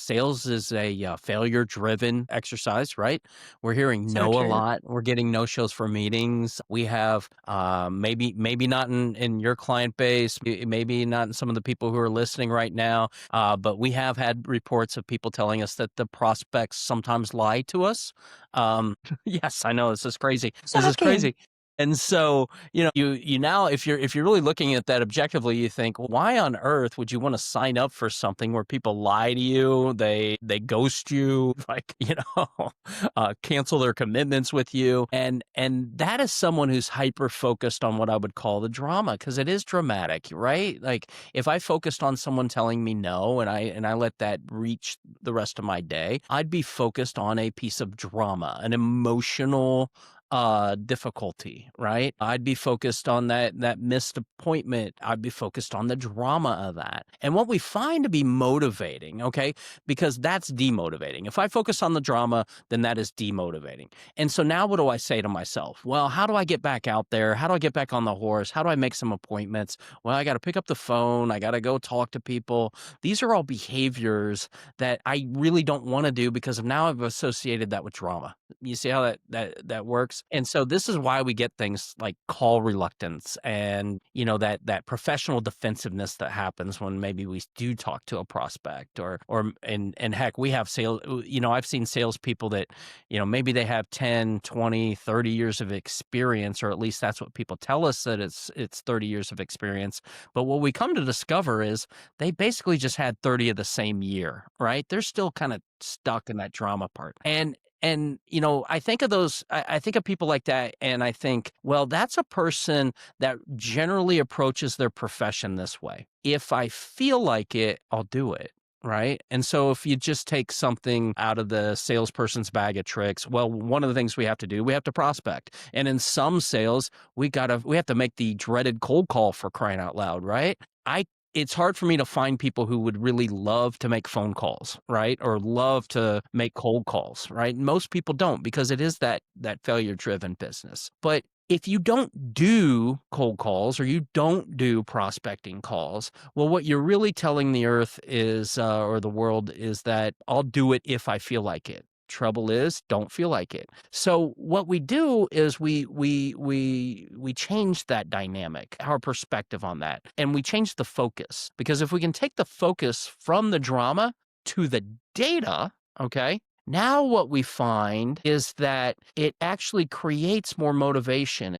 sales is a failure-driven exercise, right? We're hearing So no a true. lot. We're getting no-shows for meetings. We have maybe not in your client base, maybe not in some of the people who are listening right now, but we have had reports of people telling us that the prospects sometimes lie to us. Yes, I know this is crazy. This is Shocking. crazy. And so, you now if you're really looking at that objectively, you think, "Well, why on earth would you wanna sign up for something where people lie to you, they ghost you, like, cancel their commitments with you?" And that is someone who's hyper focused on what I would call the drama, because it is dramatic, right? Like, if I focused on someone telling me no and I let that reach the rest of my day, I'd be focused on a piece of drama, an emotional difficulty, right? I'd be focused on that missed appointment. I'd be focused on the drama of that. And what we find to be motivating, okay, because that's demotivating. If I focus on the drama, then that is demotivating. And so now what do I say to myself? Well, how do I get back out there? How do I get back on the horse? How do I make some appointments? Well, I got to pick up the phone. I got to go talk to people. These are all behaviors that I really don't want to do because now I've associated that with drama. You see how that works? And so this is why we get things like call reluctance and, that professional defensiveness that happens when maybe we do talk to a prospect and heck, we have I've seen salespeople that, maybe they have 10, 20, 30 years of experience, or at least that's what people tell us, that it's 30 years of experience. But what we come to discover is they basically just had 30 of the same year, right? They're still kind of stuck in that drama part. And I think of those, I think of people like that, and I think, well, that's a person that generally approaches their profession this way. If I feel like it, I'll do it. Right. And so if you just take something out of the salesperson's bag of tricks, well, one of the things we have to do, we have to prospect. And in some sales, we have to make the dreaded cold call, for crying out loud, right? I It's hard for me to find people who would really love to make phone calls, right? Or love to make cold calls, right? Most people don't, because it is that failure-driven business. But if you don't do cold calls or you don't do prospecting calls, well, what you're really telling the earth is, or the world, is that I'll do it if I feel like it. Trouble is, don't feel like it. So what we do is we change that dynamic, our perspective on that, and we change the focus. Because if we can take the focus from the drama to the data, okay, now what we find is that it actually creates more motivation.